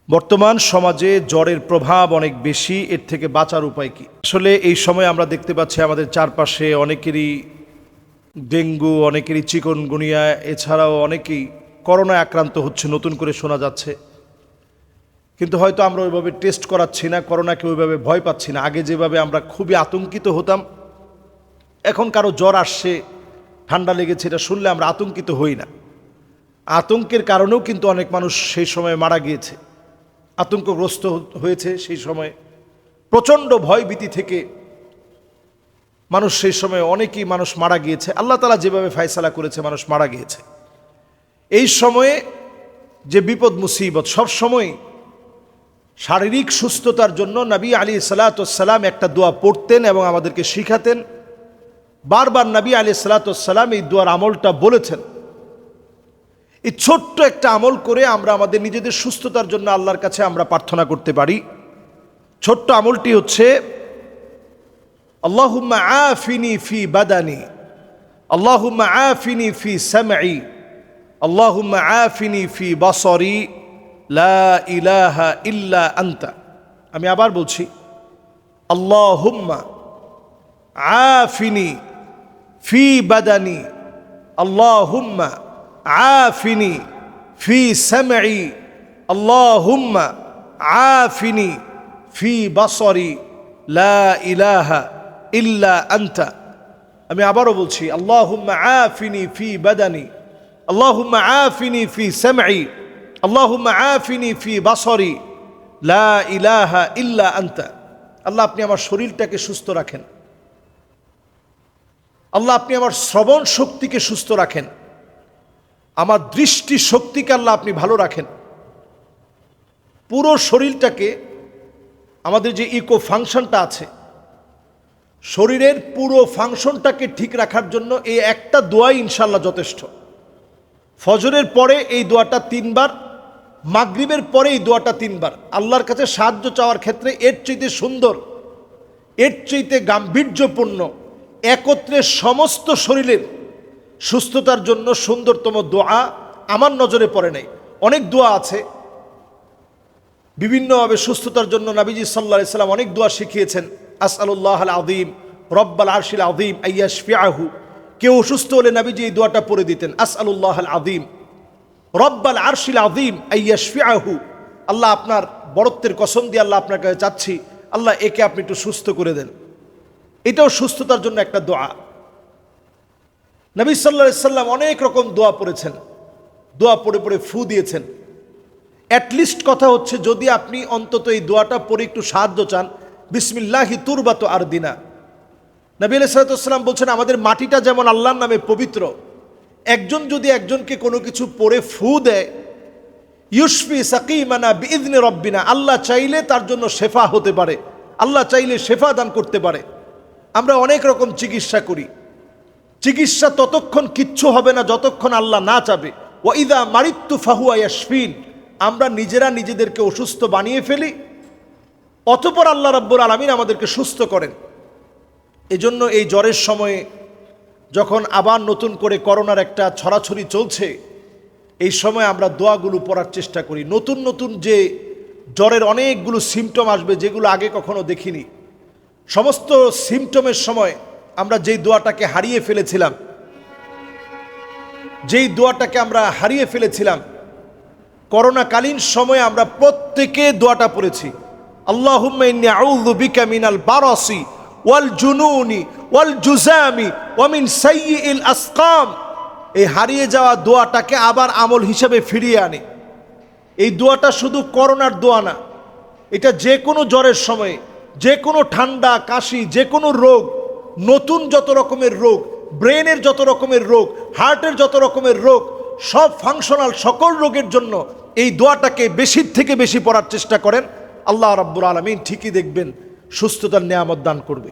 বর্তমান সমাজে জ্বরের প্রভাব অনেক বেশি। এর থেকে বাঁচার উপায় কি? আসলে এই সময় আমরা দেখতে পাচ্ছি আমাদের চারপাশে অনেকেরই ডেঙ্গু, অনেকেরই চিকনগুনিয়া, এছাড়াও অনেকেই করোনায় আক্রান্ত হচ্ছে, নতুন করে শোনা যাচ্ছে। কিন্তু হয়তো আমরা ওইভাবে টেস্ট করাচ্ছি না, করোনাকে ওইভাবে ভয় পাচ্ছি না। আগে যেভাবে আমরা খুবই আতঙ্কিত হতাম, এখন কারো জ্বর আসছে, ঠান্ডা লেগেছে, এটা শুনলে আমরা আতঙ্কিত হই না। আতঙ্কের কারণেও কিন্তু অনেক মানুষ সেই সময় মারা গিয়েছে, আতঙ্কগ্রস্ত হয়েছে। সেই সময় প্রচণ্ড ভয়ভীতি থেকে মানুষ সেই সময় অনেকেই মানুষ মারা গিয়েছে। আল্লাহ তাআলা যেভাবে ফায়সালা করেছে মানুষ মারা গিয়েছে। এই সময়ে যে বিপদ মুসিবত, সব সময় শারীরিক সুস্থতার জন্য নবী আলাইহিস সালাতু ওয়াস সালাম একটা দোয়া পড়তেন এবং আমাদেরকে শিখাতেন। বারবার নবী আলাইহিস সালাতু ওয়াস সালাম এই দোয়ার আমলটা বলেছেন। এই ছোট্ট একটা আমল করে আমরা আমাদের নিজেদের সুস্থতার জন্য আল্লাহর কাছে আমরা প্রার্থনা করতে পারি। ছোট্ট আমলটি হচ্ছে আল্লাহুম্মা আফিনি ফি বাদানি, আল্লাহুম্মা আফিনি ফি সামঈ, আল্লাহুম্মা আফিনি ফি বাসারি, লা ইলাহা ইল্লা আনতা। আমি আবার বলছি, আল্লাহুম্মা আফিনি ফি বাদানি, আল্লাহুম্মা আফিনি ফি সামঈ, আল্লাহুম্মা আফিনি ফি বাসারি, লা ইলাহা ইল্লা আনতা। আমি আবারও বলছি, আল্লাহুম্মা আফিনি ফি বাদানি, আল্লাহুম্মা আফিনি ফি সামঈ, আল্লাহুম্মা আফিনি ফি বাসারি, লা ইলাহা ইল্লা আনতা। আল্লাহ, আপনি আমার শরীরটাকে সুস্থ রাখেন। আল্লাহ, আপনি আমার শ্রবণ শক্তিকে সুস্থ রাখেন। আমার দৃষ্টি শক্তিকে আল্লাহ আপনি ভালো রাখেন। পুরো শরীরটাকে, আমাদের যে ইকো ফাংশনটা আছে, শরীরের পুরো ফাংশনটাকে ঠিক রাখার জন্য এই একটা দোয়াই ইনশাআল্লাহ যথেষ্ট। ফজরের পরে এই দোয়াটা 3 বার, মাগরিবের পরে এই দোয়াটা 3 বার। আল্লাহর কাছে সাহায্য চাওয়ার ক্ষেত্রে এর চাইতে সুন্দর, এর চাইতে গাম্ভীর্যপূর্ণ, একত্রে সমস্ত শরীরের সুস্থতার জন্য সুন্দরতম দোয়া আমার নজরে পড়ে নাই। অনেক দোয়া আছে বিভিন্নভাবে সুস্থতার জন্য। নবীজি সাল্লাল্লাহু আলাইহি সাল্লাম অনেক দোয়া শিখিয়েছেন। আসআলুল্লাহাল আযীম রব্বাল আরশিল আযীম আইয়াশফিআহু। কেউ অসুস্থ হলে নবীজি এই দোয়াটা পড়ে দিতেন, আসআলুল্লাহাল আযীম রব্বাল আরশিল আযীম আইয়াশফিআহু। আল্লাহ, আপনার বড়ত্বের কসম দিয়ে আল্লাহ আপনার কাছে চাচ্ছি, আল্লাহ একে আপনি একটু সুস্থ করে দেন। এটাও সুস্থতার জন্য একটা দোয়া। নবী সাল্লাল্লাহু আলাইহি সাল্লাম অনেক রকম দোয়া পড়েছেন, দোয়া পড়ে পড়ে ফু দিয়েছেন। অ্যাটলিস্ট কথা হচ্ছে, যদি আপনি অন্তত এই দোয়াটা পড়ে একটু সাহায্য চান, বিসমিল্লাহি তুরবাতু আরদিনা। নবী আলাইহিস সালাতু ওয়াস সালাম বলছেন, আমাদের মাটিটা যেমন আল্লাহর নামে পবিত্র, একজন যদি একজনকে কোনো কিছু পড়ে ফু দেয়, ইউশফি সাকিমানা বিইذনি রব্বিনা, আল্লাহ চাইলে তার জন্য শেফা হতে পারে, আল্লাহ চাইলে শেফা দান করতে পারে। আমরা অনেক রকম চিকিৎসা করি, চিকিৎসা ততক্ষণ কিচ্ছু হবে না যতক্ষণ আল্লাহ না চাবে। ওয়াইদা মারিত্তু ফাহুয়া ইয়াশফিন। আমরা নিজেরা নিজেদেরকে অসুস্থ বানিয়ে ফেলি, অতঃপর আল্লাহ রাব্বুল আলামিন আমাদেরকে সুস্থ করেন। এজন্য এই জ্বরের সময়ে যখন আবার নতুন করে করোনার একটা ছড়াছড়ি চলছে, এই সময় আমরা দোয়াগুলো পড়ার চেষ্টা করি। নতুন নতুন যে জ্বরের অনেকগুলো সিমটম আসবে, যেগুলো আগে কখনো দেখিনি। সমস্ত সিমটমের সময় আমরা যেই দোয়াটাকে হারিয়ে ফেলেছিলাম, করোনাকালীন সময়ে আমরা প্রত্যেকে দোয়াটা পড়েছি, আল্লাহুম্মা ইন্নী আউযু বিকা মিনাল বারাসি ওয়াল জুনুনি ওয়াল জুজামি ওয়া মিন সাইয়্যিল আসকাম। এই হারিয়ে যাওয়া দোয়াটাকে আবার আমল হিসেবে ফিরিয়ে আনে। এই দোয়াটা শুধু করোনার দোয়া না, এটা যে কোনো জ্বরের সময়ে, যে কোনো ঠান্ডা কাশি, যে কোনো রোগ, নতুন যত রকমের রোগ, ব্রেনের যত রকমের রোগ, হার্টের যত রকমের রোগ, সব ফাংশনাল সকল রোগের জন্য এই দোয়াটাকে বেশির থেকে বেশি পড়ার চেষ্টা করেন। আল্লাহ রাব্বুল আলামিন ঠিকই দেখবেন সুস্থতার নেয়ামত দান করবে।